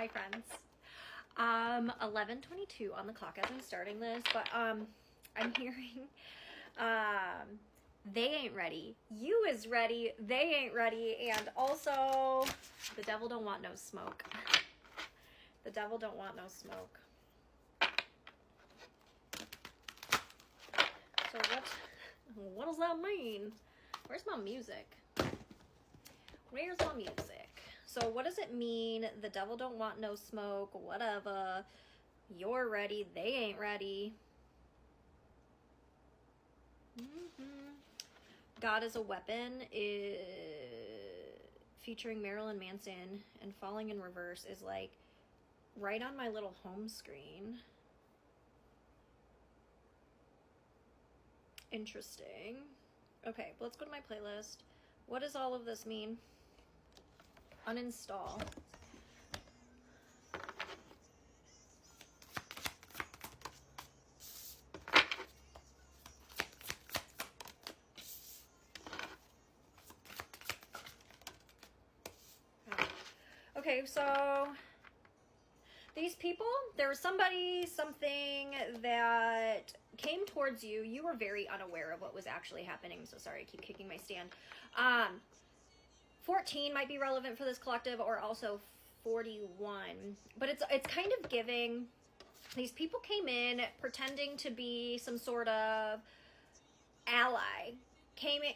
Hi friends. 11:22 on the clock as I'm starting this, but I'm hearing they ain't ready. You is ready, they ain't ready, and also the devil don't want no smoke. The devil don't want no smoke. So what does that mean? Where's my music? Where's my music? So what does it mean? The devil don't want no smoke, whatever. You're ready, they ain't ready. God is a Weapon featuring Marilyn Manson and Falling in Reverse is like right on my little home screen. Interesting. Okay, let's go to my playlist. What does all of this mean? Uninstall. Okay, so these people, there was something that came towards you. You were very unaware of what was actually happening. I'm so sorry, I keep kicking my stand. 14 might be relevant for this collective, or also 41. But it's kind of giving, these people came in pretending to be some sort of ally.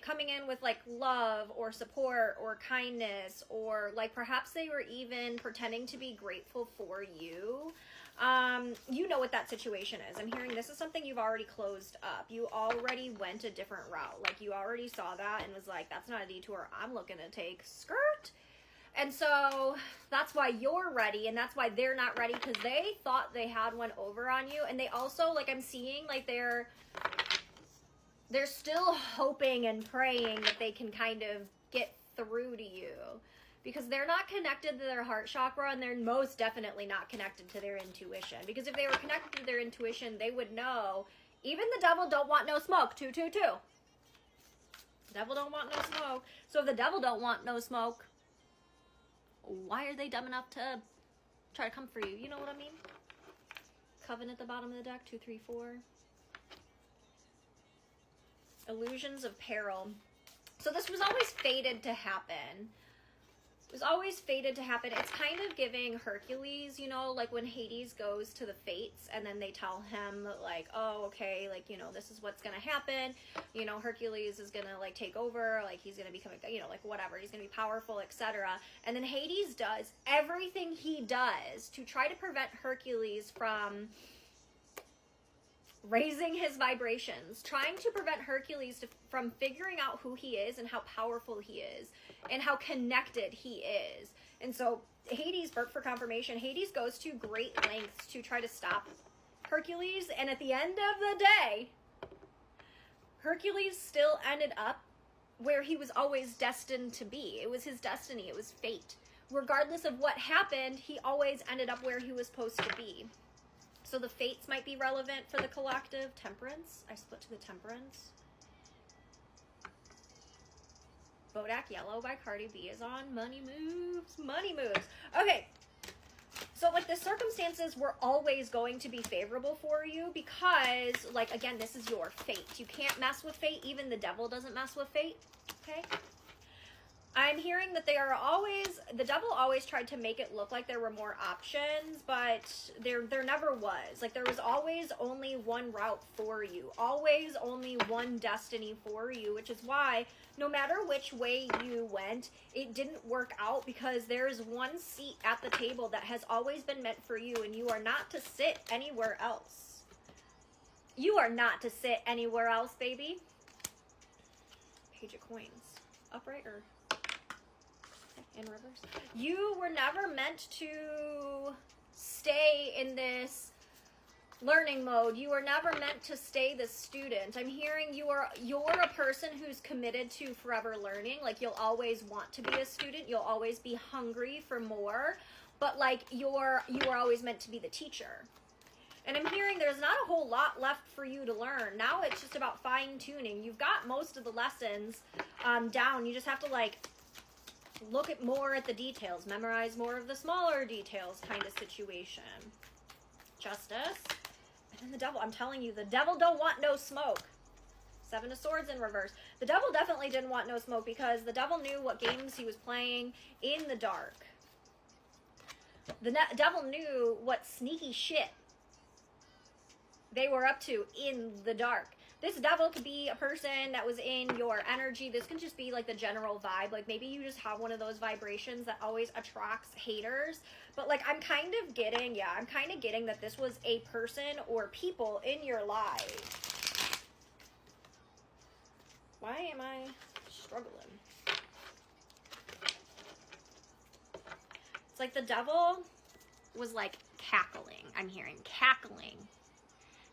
Coming in with like love or support or kindness, or like perhaps they were even pretending to be grateful for you. You know what that situation is. I'm hearing this is something you've already closed up. You already went a different route. Like you already saw that and was like, that's not a detour I'm looking to take. Skirt. And so that's why you're ready, and that's why they're not ready, because they thought they had one over on you. And they also, like, I'm seeing like they're still hoping and praying that they can kind of get through to you, because they're not connected to their heart chakra, and they're most definitely not connected to their intuition. Because if they were connected to their intuition, they would know even the devil don't want no smoke. 222. Devil don't want no smoke. So if the devil don't want no smoke, why are they dumb enough to try to come for you? You know what I mean? Coven at the bottom of the deck. 2, 3, 4. Illusions of peril. So this was always fated to happen. It was always fated to happen. It's kind of giving Hercules, you know, like when Hades goes to the fates and then they tell him like, oh, okay, like, you know, this is what's going to happen. You know, Hercules is going to like take over, like he's going to become, you know, like whatever. He's going to be powerful, etc. And then Hades does everything he does to try to prevent Hercules from raising his vibrations, trying to prevent Hercules from figuring out who he is and how powerful he is and how connected he is. And so Hades, for confirmation, Hades goes to great lengths to try to stop Hercules. And at the end of the day, Hercules still ended up where he was always destined to be. It was his destiny. It was fate. Regardless of what happened, he always ended up where he was supposed to be. So the fates might be relevant for the collective. Temperance. I split to the Temperance. Bodak Yellow by Cardi B is on. Money moves. Money moves. Okay. So, like, the circumstances were always going to be favorable for you because, like, again, this is your fate. You can't mess with fate. Even the devil doesn't mess with fate. Okay? I'm hearing that the devil always tried to make it look like there were more options, but there never was. Like, there was always only one route for you, always only one destiny for you, which is why no matter which way you went, it didn't work out, because there is one seat at the table that has always been meant for you, and you are not to sit anywhere else. You are not to sit anywhere else, baby. Page of Coins. Upright or in reverse? You were never meant to stay in this learning mode. You were never meant to stay the student. I'm hearing you're a person who's committed to forever learning. Like, you'll always want to be a student. You'll always be hungry for more. But like you are always meant to be the teacher. And I'm hearing there's not a whole lot left for you to learn. Now it's just about fine tuning. You've got most of the lessons down. You just have to like look at more at the details, memorize more of the smaller details kind of situation. Justice. And then the devil. I'm telling you, the devil don't want no smoke. Seven of Swords in reverse. The devil definitely didn't want no smoke because the devil knew what games he was playing in the dark. The devil knew what sneaky shit they were up to in the dark. This devil could be a person that was in your energy. This can just be like the general vibe. Like maybe you just have one of those vibrations that always attracts haters. But like I'm kind of getting that this was a person or people in your life. Why am I struggling? It's like the devil was like cackling. I'm hearing cackling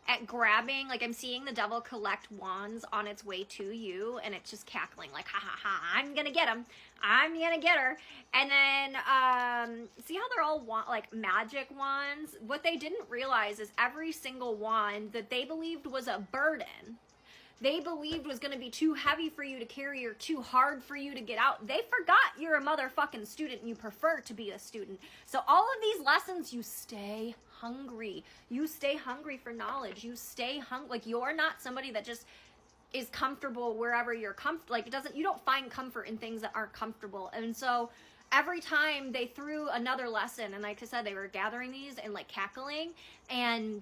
at grabbing. Like I'm seeing the devil collect wands on its way to you, and it's just cackling like, ha ha ha, I'm gonna get him. I'm gonna get her. And then see how they're all like magic wands? What they didn't realize is every single wand that they believed was a burden, they believed was going to be too heavy for you to carry or too hard for you to get out. They forgot you're a motherfucking student and you prefer to be a student. So all of these lessons, you stay hungry. You stay hungry for knowledge. You stay hungry. Like you're not somebody that just is comfortable wherever you're comfortable. Like you don't find comfort in things that aren't comfortable. And so every time they threw another lesson, and like I said, they were gathering these and like cackling, and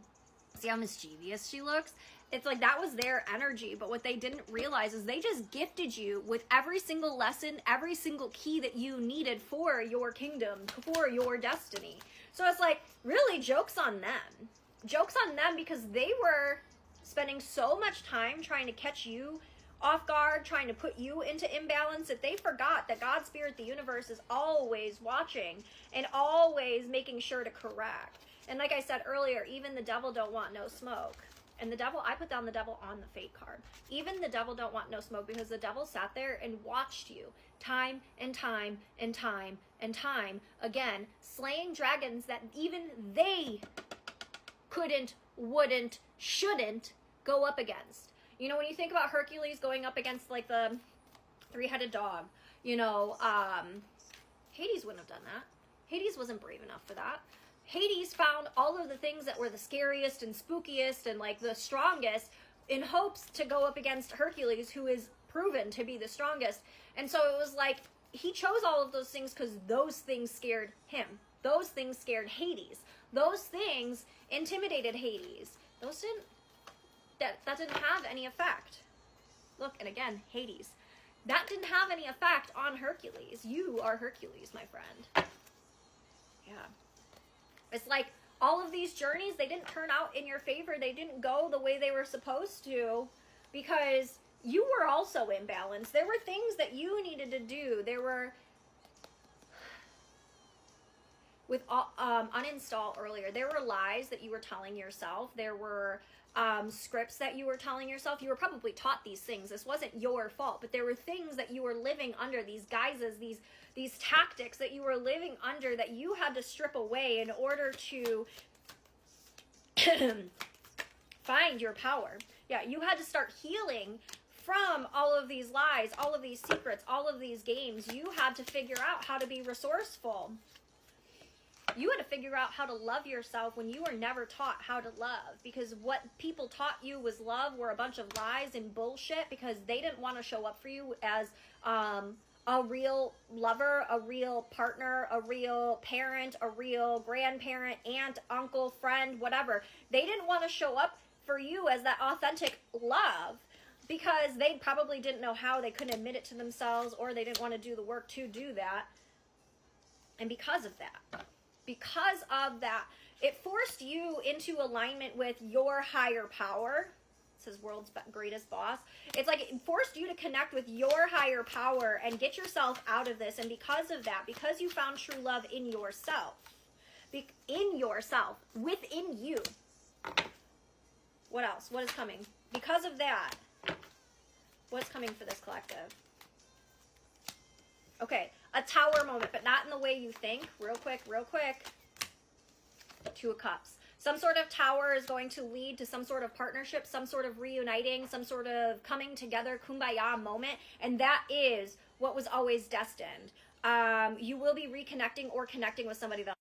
see how mischievous she looks? It's like that was their energy, but what they didn't realize is they just gifted you with every single lesson, every single key that you needed for your kingdom, for your destiny. So it's like, really, joke's on them. Joke's on them because they were spending so much time trying to catch you off guard, trying to put you into imbalance, that they forgot that God, Spirit, the universe is always watching and always making sure to correct. And like I said earlier, even the devil don't want no smoke. And the devil, I put down the devil on the fate card. Even the devil don't want no smoke because the devil sat there and watched you time and time and time and time again, slaying dragons that even they couldn't, wouldn't, shouldn't go up against. You know, when you think about Hercules going up against like the three-headed dog, you know, Hades wouldn't have done that. Hades wasn't brave enough for that. Hades found all of the things that were the scariest and spookiest and like the strongest in hopes to go up against Hercules, who is proven to be the strongest. And so it was like he chose all of those things because those things scared him. Those things scared Hades. Those things intimidated Hades. Those didn't, that didn't have any effect. Look, and again, Hades. That didn't have any effect on Hercules. You are Hercules, my friend. Yeah. It's like all of these journeys, they didn't turn out in your favor. They didn't go the way they were supposed to because you were also imbalanced. There were things that you needed to do. There were, with uninstall earlier, there were lies that you were telling yourself. There were scripts that you were telling yourself. You were probably taught these things. This wasn't your fault, but there were things that you were living under, these guises, these tactics that you were living under that you had to strip away in order to find your power. Yeah, you had to start healing from all of these lies, all of these secrets, all of these games. You had to figure out how to be resourceful. You had to figure out how to love yourself when you were never taught how to love, because what people taught you was love were a bunch of lies and bullshit because they didn't want to show up for you as a real lover, a real partner, a real parent, a real grandparent, aunt, uncle, friend, whatever. They didn't want to show up for you as that authentic love because they probably didn't know how. They couldn't admit it to themselves, or they didn't want to do the work to do that. And because of that, it forced you into alignment with your higher power. It says world's greatest boss. It's like it forced you to connect with your higher power and get yourself out of this. And because of that, because you found true love in yourself, within you. What else? What is coming? Because of that, what's coming for this collective? Okay, a tower moment, but not in the way you think. Real quick. Two of Cups. Some sort of tower is going to lead to some sort of partnership, some sort of reuniting, some sort of coming together, kumbaya moment. And that is what was always destined. You will be reconnecting or connecting with somebody that